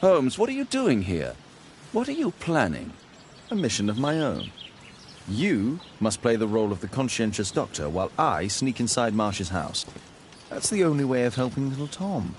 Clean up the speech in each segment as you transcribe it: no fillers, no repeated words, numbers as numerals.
Holmes, what are you doing here? What are you planning? A mission of my own. You must play the role of the conscientious doctor while I sneak inside Marsh's house. That's the only way of helping little Tom.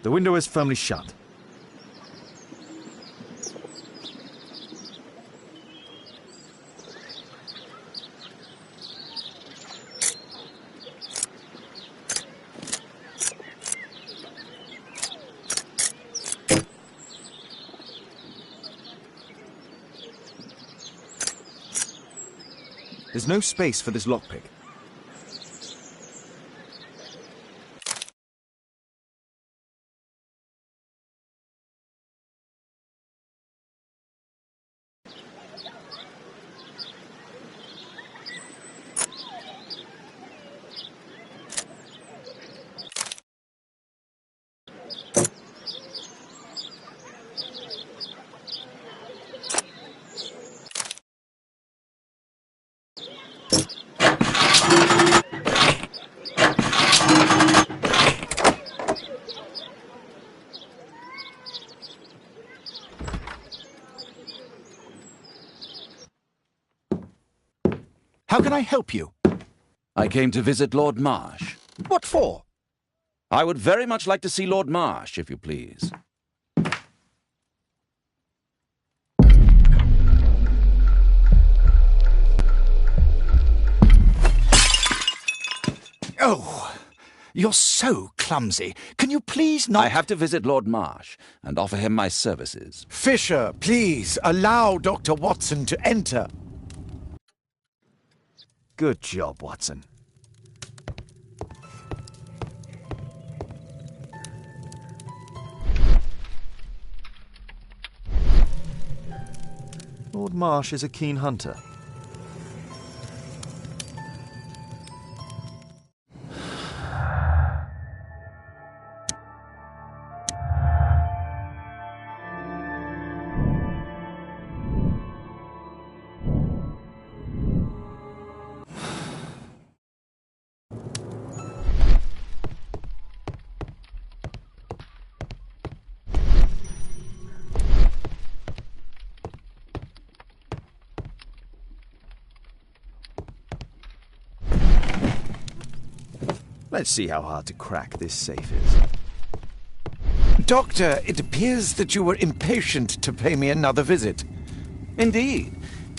The window is firmly shut. There's no space for this lockpick. How can I help you? I came to visit Lord Marsh. What for? I would very much like to see Lord Marsh, if you please. Oh, you're so clumsy. Can you please not— I have to visit Lord Marsh and offer him my services. Fisher, please, allow Dr. Watson to enter. Good job, Watson. Lord Marsh is a keen hunter. Let's see how hard to crack this safe is. Doctor, it appears that you were impatient to pay me another visit. Indeed.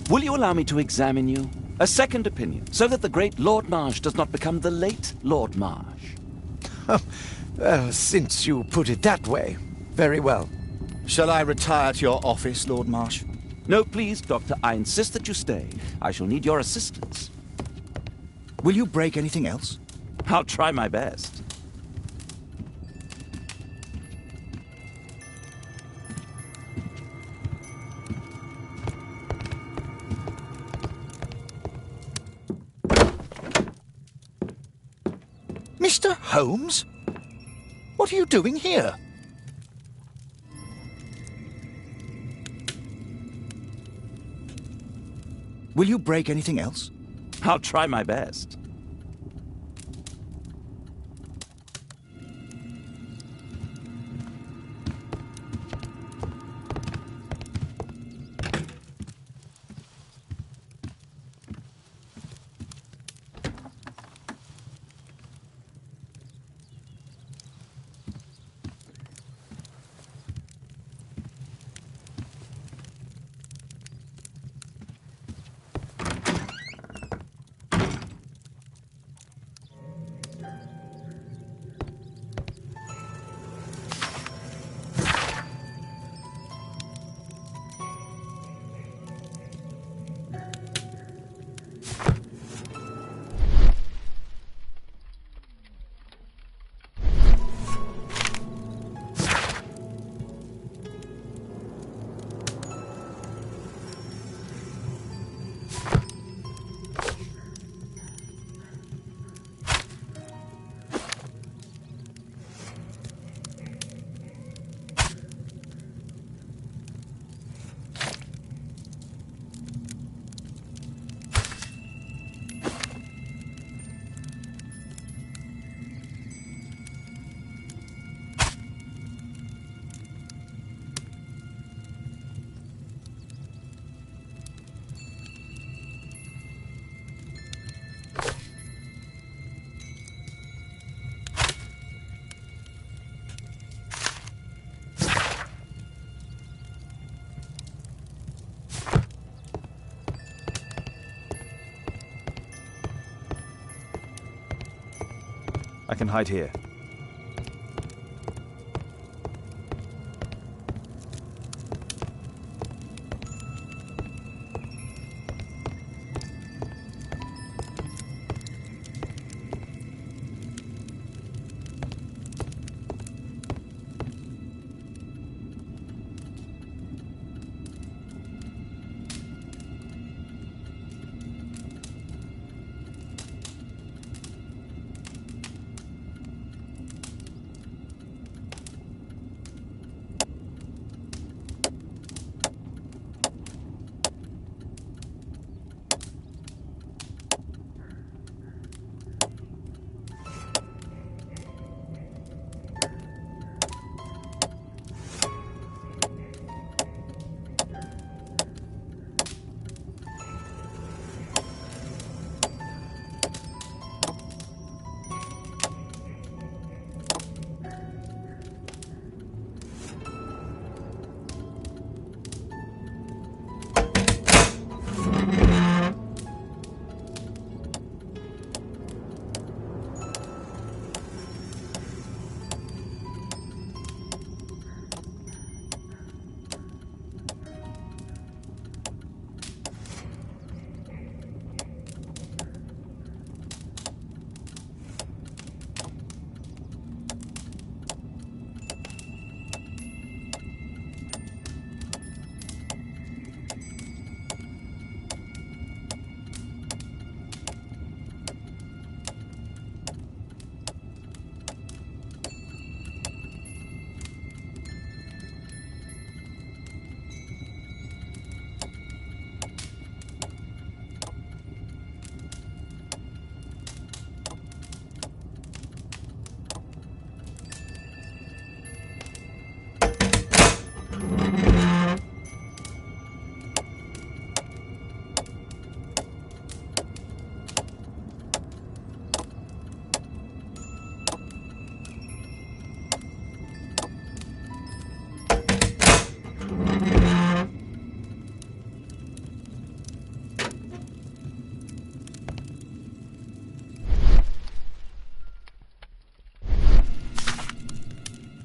Will you allow me to examine you? A second opinion, so that the great Lord Marsh does not become the late Lord Marsh. Well, since you put it that way, very well. Shall I retire to your office, Lord Marsh? No, please, Doctor. I insist that you stay. I shall need your assistance. Will you break anything else? I'll try my best. Mr. Holmes? What are you doing here? Will you break anything else? I'll try my best. I can hide here.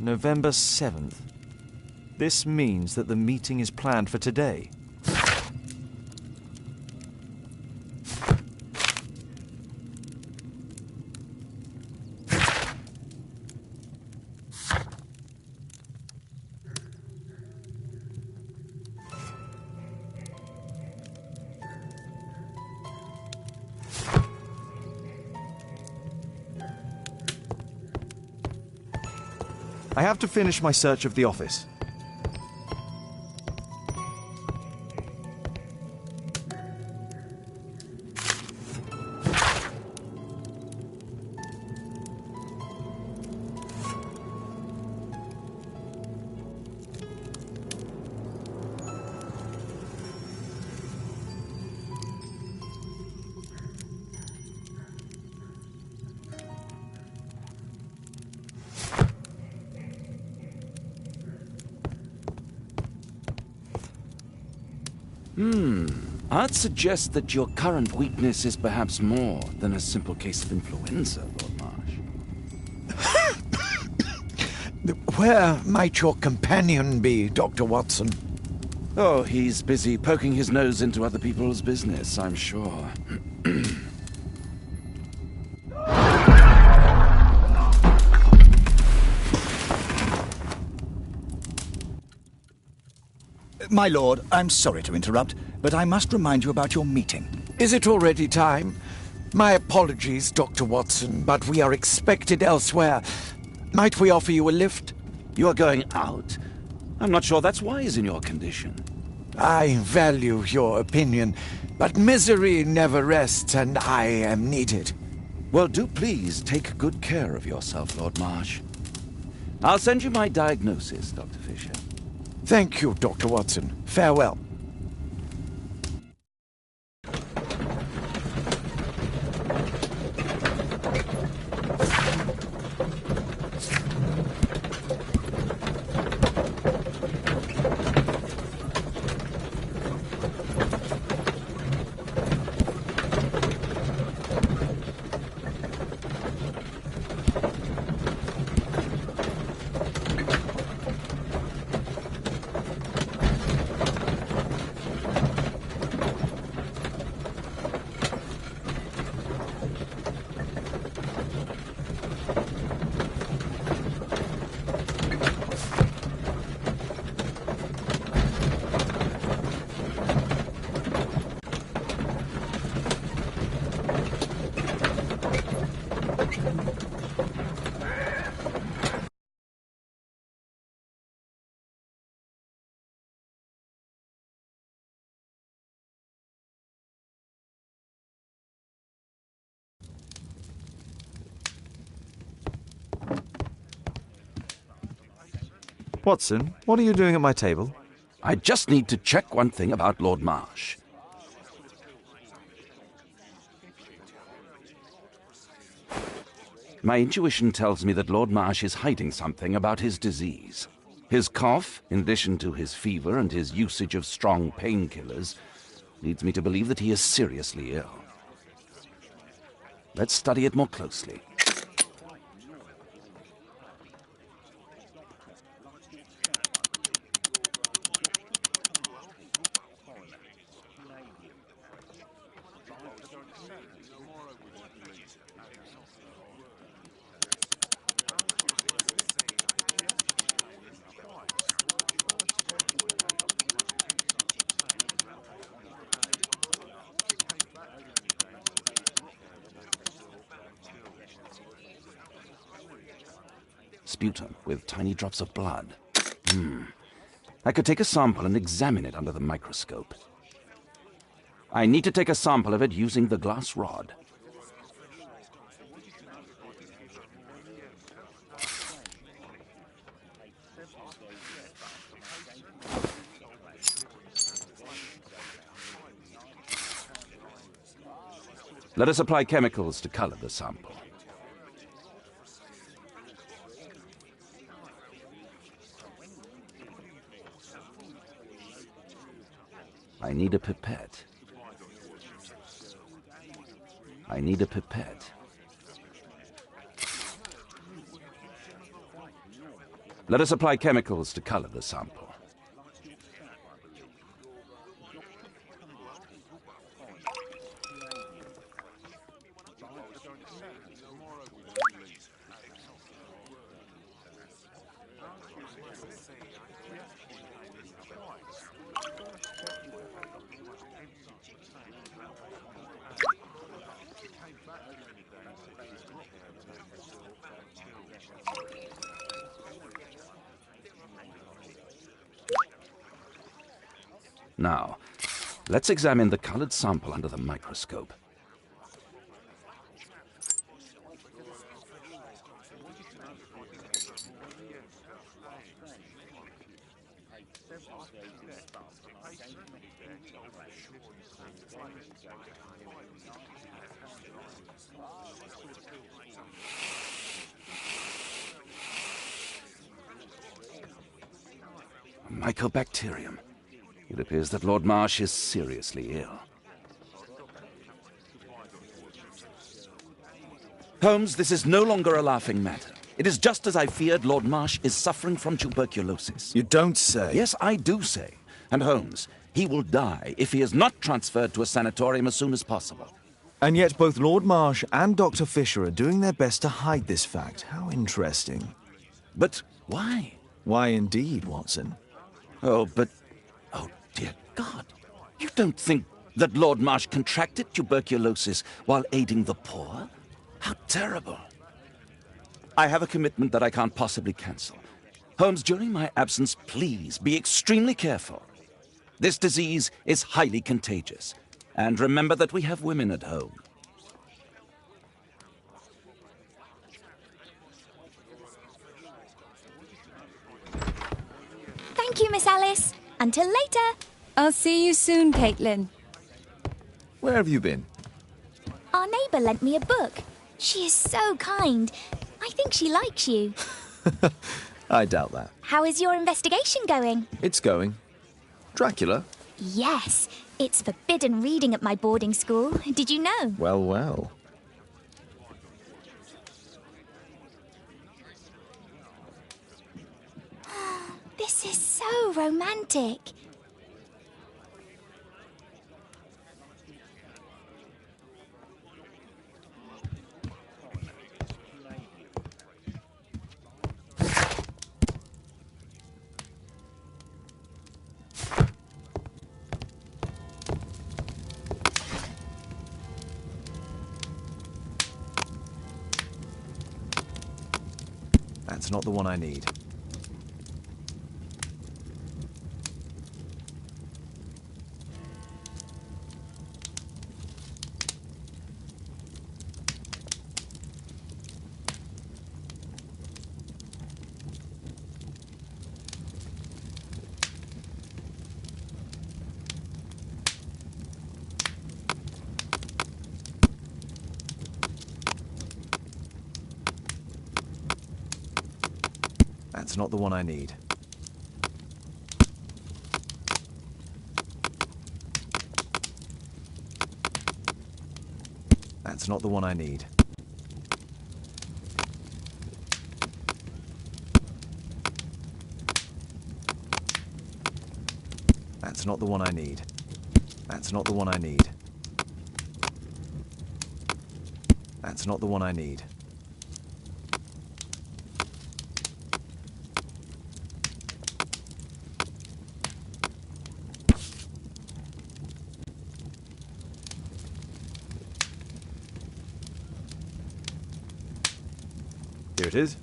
November 7th. This means that the meeting is planned for today. I have to finish my search of the office. I'd suggest that your current weakness is perhaps more than a simple case of influenza, Lord Marsh. Where might your companion be, Dr. Watson? Oh, he's busy poking his nose into other people's business, I'm sure. My lord, I'm sorry to interrupt, but I must remind you about your meeting. Is it already time? My apologies, Dr. Watson, but we are expected elsewhere. Might we offer you a lift? You are going out? I'm not sure that's wise in your condition. I value your opinion, but misery never rests, and I am needed. Well, do please take good care of yourself, Lord Marsh. I'll send you my diagnosis, Dr. Fisher. Thank you, Dr. Watson. Farewell. Watson, what are you doing at my table? I just need to check one thing about Lord Marsh. My intuition tells me that Lord Marsh is hiding something about his disease. His cough, in addition to his fever and his usage of strong painkillers, leads me to believe that he is seriously ill. Let's study it more closely. Sputum with tiny drops of blood. I could take a sample and examine it under the microscope. I need to take a sample of it using the glass rod. Let us apply chemicals to color the sample. I need a pipette. I need a pipette. Let us apply chemicals to color the sample. Now, let's examine the colored sample under the microscope. Mycobacterium. It appears that Lord Marsh is seriously ill. Holmes, this is no longer a laughing matter. It is just as I feared. Lord Marsh is suffering from tuberculosis. You don't say. Yes, I do say. And Holmes, he will die if he is not transferred to a sanatorium as soon as possible. And yet both Lord Marsh and Dr. Fisher are doing their best to hide this fact. How interesting. But why? Why indeed, Watson? Oh, dear God. You don't think that Lord Marsh contracted tuberculosis while aiding the poor? How terrible. I have a commitment that I can't possibly cancel. Holmes, during my absence, please be extremely careful. This disease is highly contagious. And remember that we have women at home. Thank you, Miss Alice. Until later. I'll see you soon, Caitlin. Where have you been? Our neighbour lent me a book. She is so kind. I think she likes you. I doubt that. How is your investigation going? It's going. Dracula? Yes, it's forbidden reading at my boarding school. Did you know? Well, well. This is so romantic. That's not the one I need. That's not the one I need. That's not the one I need. That's not the one I need. That's not the one I need. That's not the one I need. Here it is.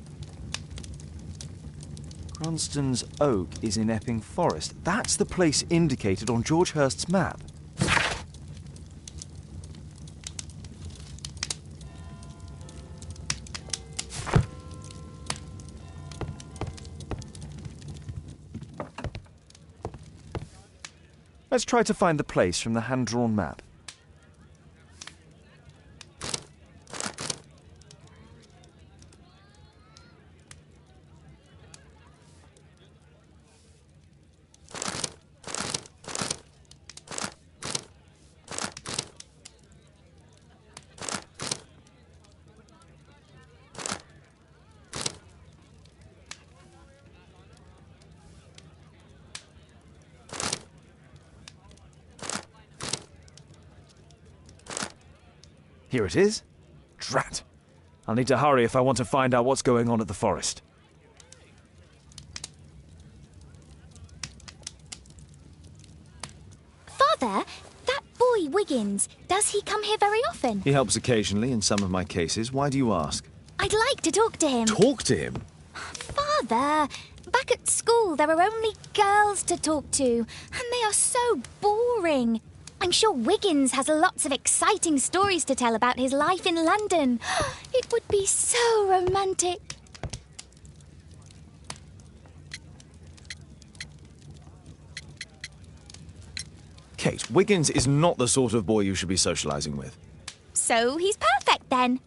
Cranston's Oak is in Epping Forest. That's the place indicated on George Hurst's map. Let's try to find the place from the hand-drawn map. Here it is. Drat. I'll need to hurry if I want to find out what's going on at the forest. Father, that boy Wiggins, does he come here very often? He helps occasionally in some of my cases. Why do you ask? I'd like to talk to him. Talk to him? Father, back at school there are only girls to talk to, and they are so boring. I'm sure Wiggins has lots of exciting stories to tell about his life in London. It would be so romantic. Kate, Wiggins is not the sort of boy you should be socialising with. So he's perfect then.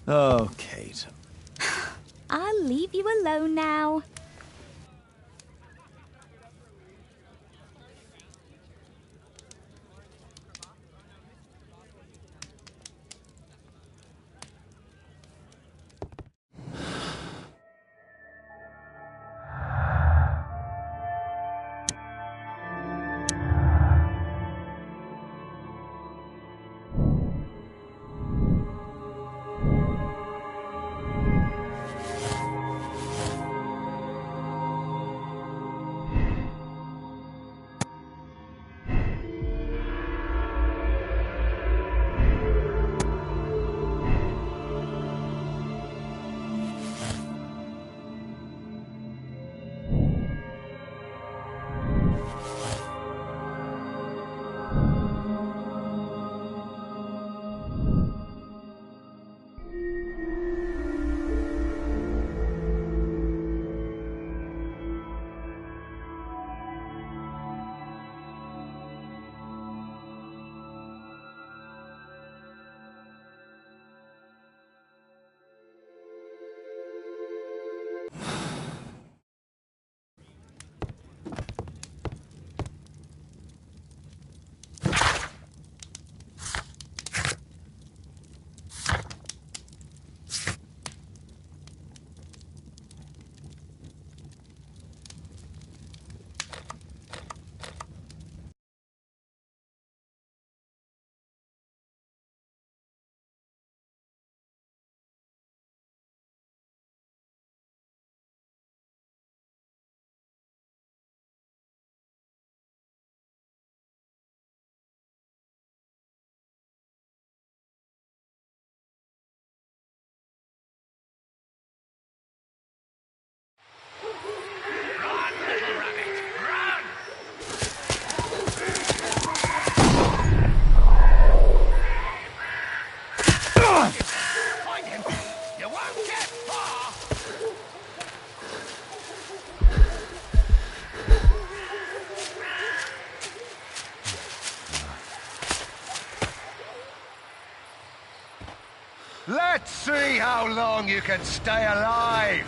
Oh, Kate. I'll leave you alone now. Let's see how long you can stay alive!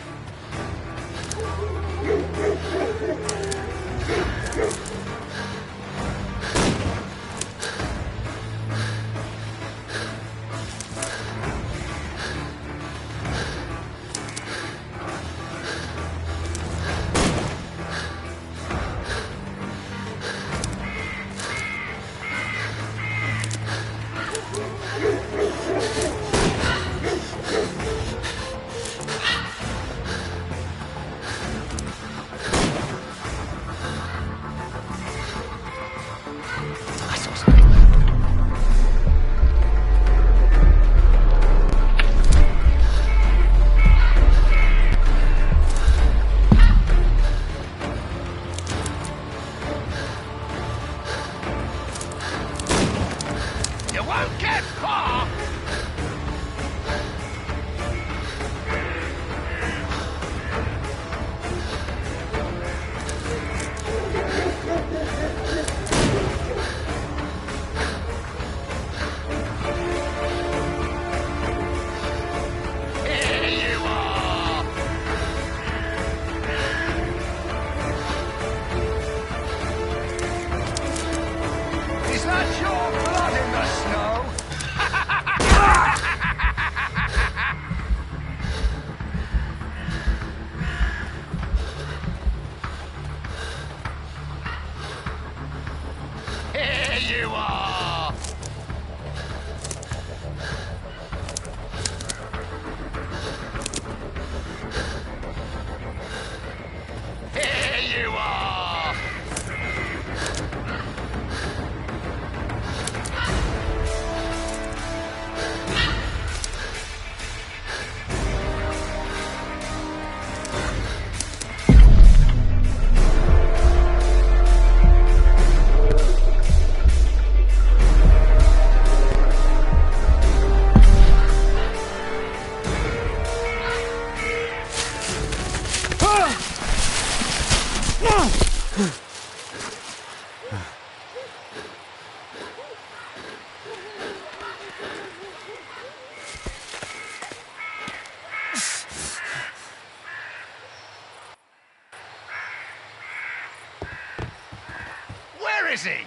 Is he?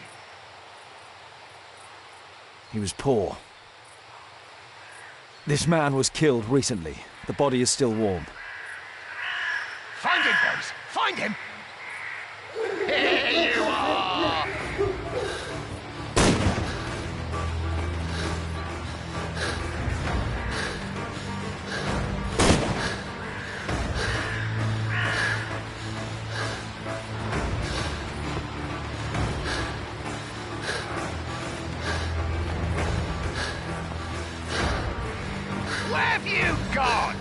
He was poor. This man was killed recently. The body is still warm. Find him, boys! Find him! Here you are! Where have you gone?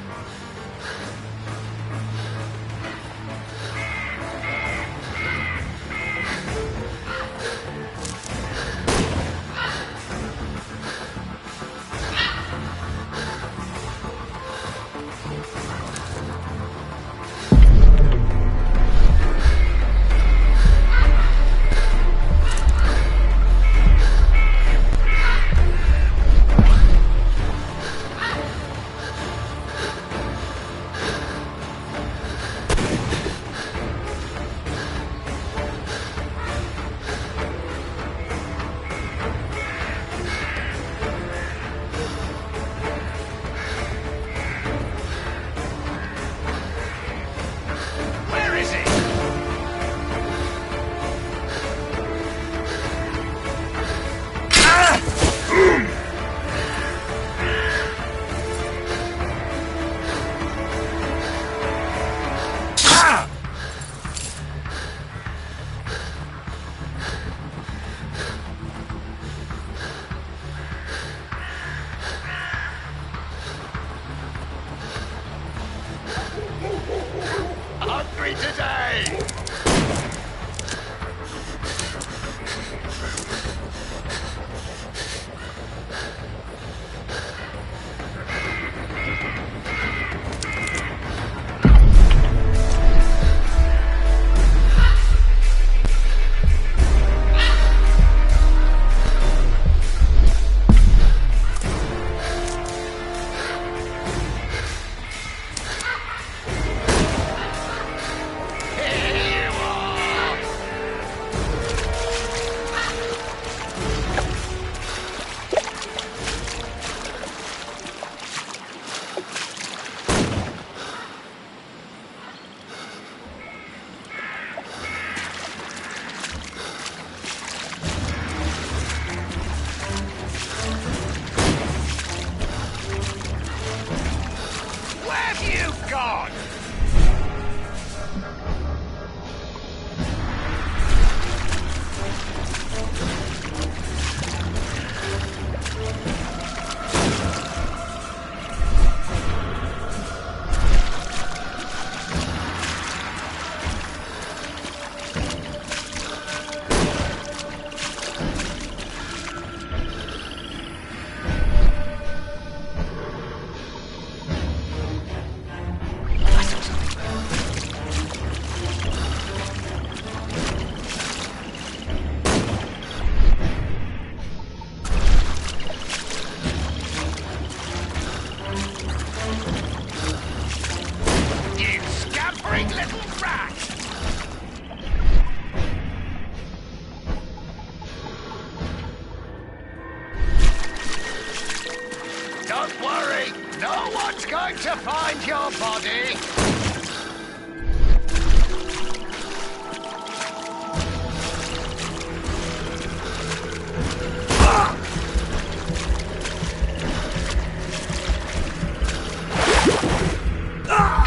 No one's going to find your body!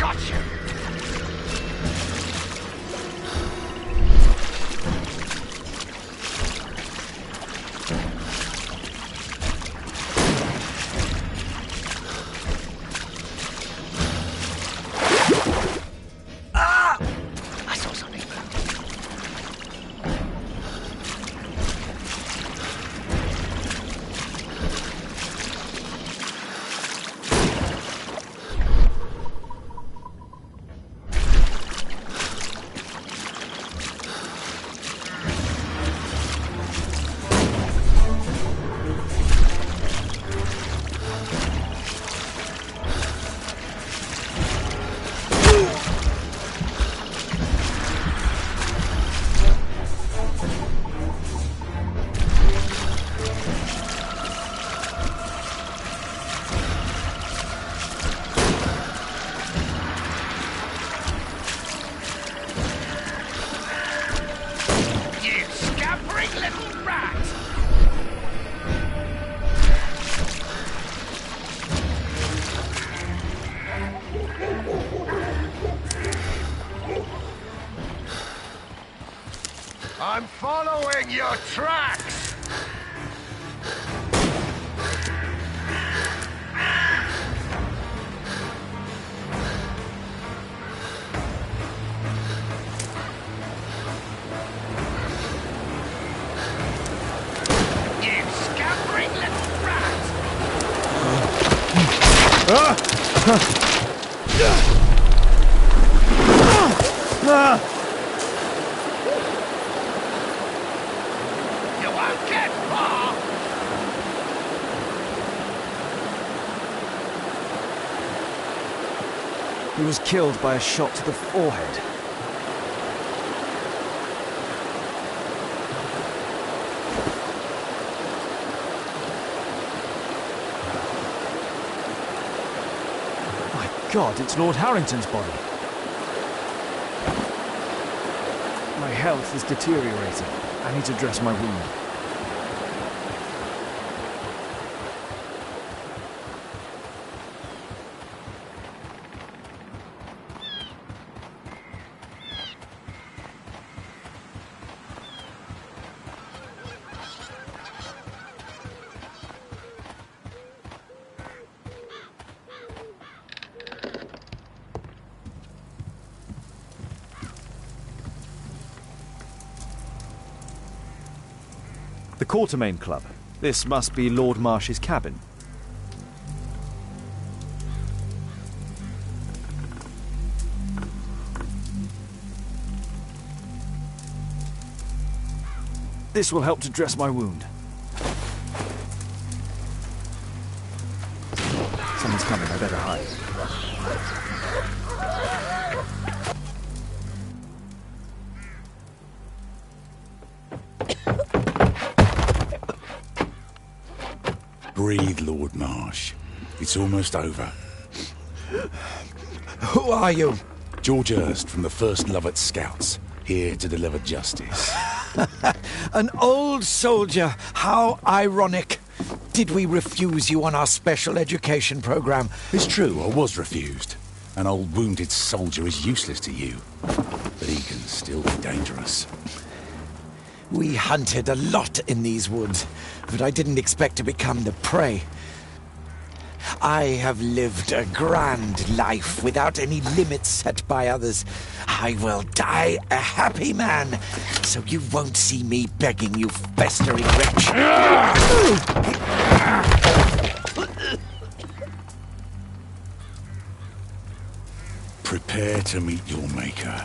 Got you! I saw something. You scampering little rat! I'm following your tracks! You scampering little rat! You won't get far! He was killed by a shot to the forehead. My God, it's Lord Harrington's body. My health is deteriorating. I need to dress my wound. The Quartermain Club. This must be Lord Marsh's cabin. This will help to dress my wound. Someone's coming, I better hide. Breathe, Lord Marsh. It's almost over. Who are you? George Hurst from the 1st Lovat Scouts, here to deliver justice. An old soldier. How ironic. Did we refuse you on our special education program? It's true, I was refused. An old wounded soldier is useless to you, but he can still be dangerous. We hunted a lot in these woods, but I didn't expect to become the prey. I have lived a grand life without any limits set by others. I will die a happy man, so you won't see me begging you, festering wretch. Prepare to meet your maker.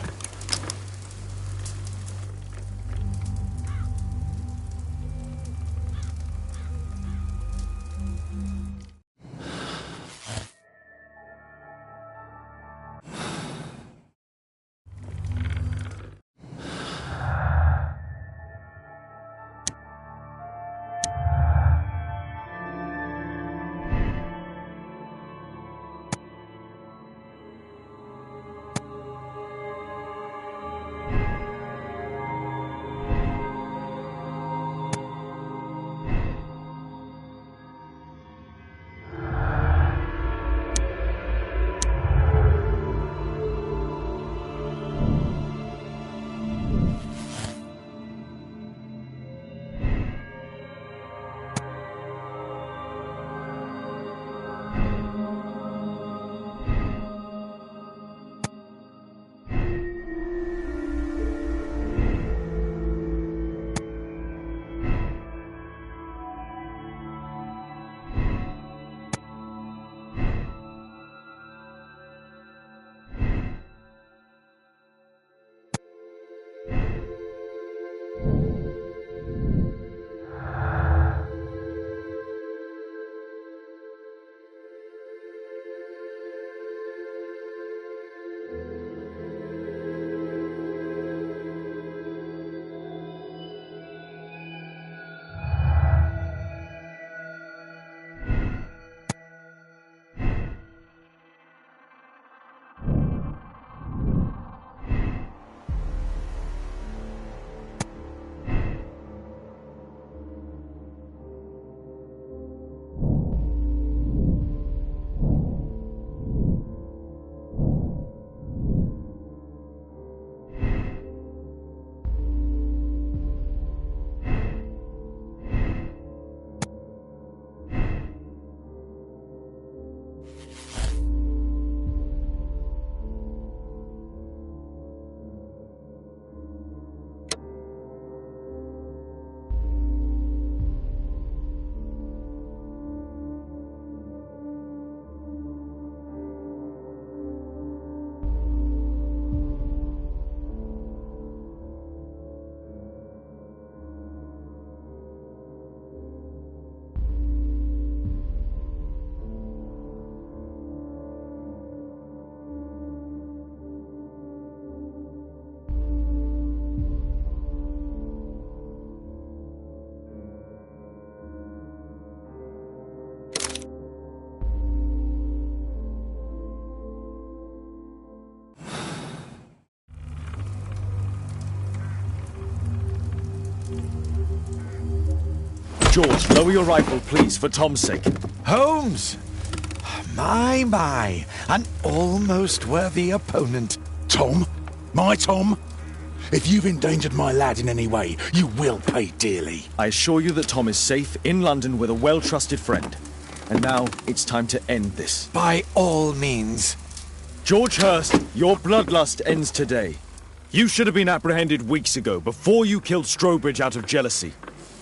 George, lower your rifle, please, for Tom's sake. Holmes! My, an almost worthy opponent. Tom? My Tom? If you've endangered my lad in any way, you will pay dearly. I assure you that Tom is safe in London with a well-trusted friend. And now it's time to end this. By all means. George Hurst, your bloodlust ends today. You should have been apprehended weeks ago, before you killed Strobridge out of jealousy.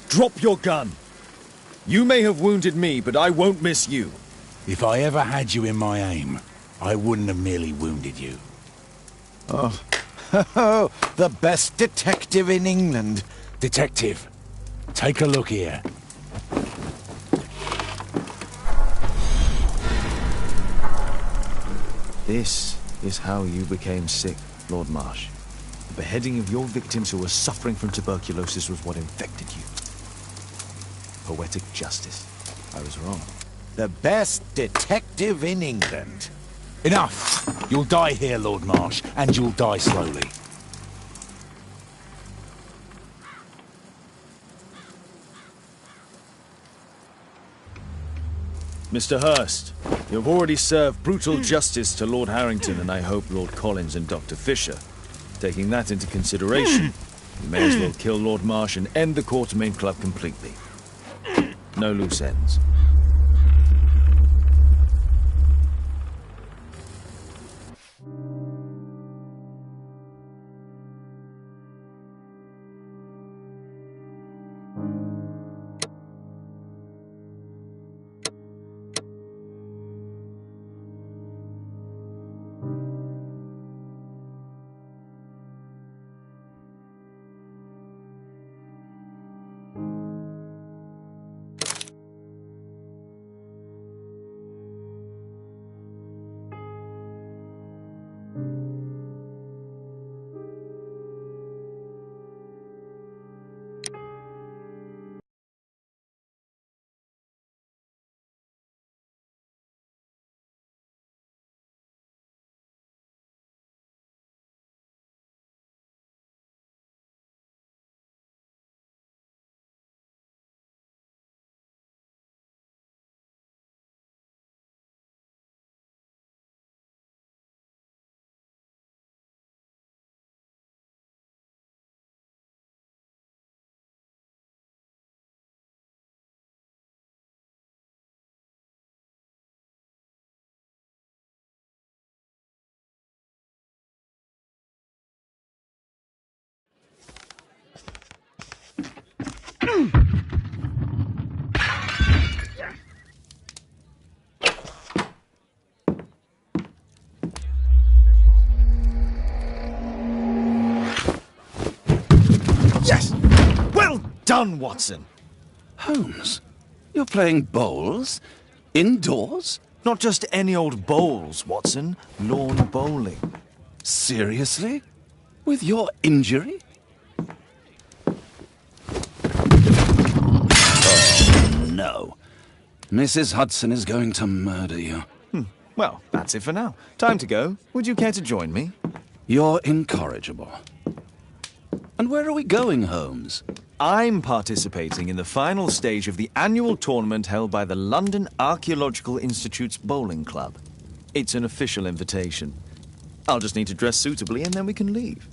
Drop your gun. You may have wounded me, but I won't miss you. If I ever had you in my aim, I wouldn't have merely wounded you. Oh, the best detective in England. Detective, take a look here. This is how you became sick, Lord Marsh. The beheading of your victims who were suffering from tuberculosis was what infected you. Poetic justice. I was wrong. The best detective in England. Enough! You'll die here, Lord Marsh, and you'll die slowly. Mr. Hurst, you have already served brutal justice to Lord Harrington and I hope Lord Collins and Dr. Fisher. Taking that into consideration, you may as well kill Lord Marsh and end the Quartermain Club completely. No loose ends. Yes! Well done, Watson! Holmes, you're playing bowls? Indoors? Not just any old bowls, Watson. Lawn bowling. Seriously? With your injury? Oh, no. Mrs. Hudson is going to murder you. Well, that's it for now. Time to go. Would you care to join me? You're incorrigible. And where are we going, Holmes? I'm participating in the final stage of the annual tournament held by the London Archaeological Institute's bowling club. It's an official invitation. I'll just need to dress suitably and then we can leave.